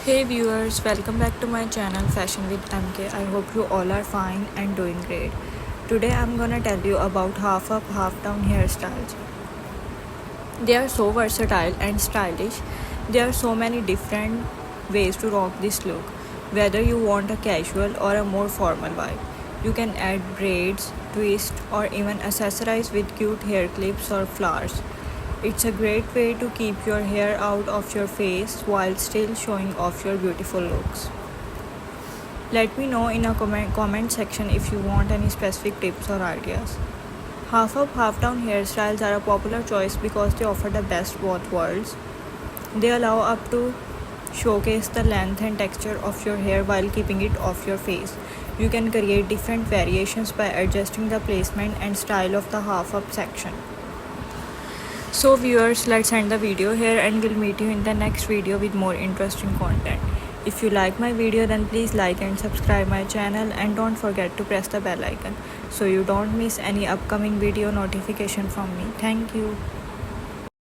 Hey viewers, welcome back to my channel Fashion with MK. I hope you all are fine and doing great. Today I'm gonna tell you about half up, half down hairstyles. They are so versatile and stylish. There are so many different ways to rock this look. Whether you want a casual or a more formal vibe, you can add braids, twist, or even accessorize with cute hair clips or flowers. It's a great way to keep your hair out of your face while still showing off your beautiful looks. Let me know in a comment section if you want any specific tips or ideas. Half up, half down hairstyles are a popular choice because they offer the best of both worlds. They allow up to showcase the length and texture of your hair while keeping it off your face. You can create different variations by adjusting the placement and style of the half up section. So viewers, let's end the video here and we'll meet you in the next video with more interesting content. If you like my video, then please like and subscribe my channel and don't forget to press the bell icon so you don't miss any upcoming video notification from me. Thank you.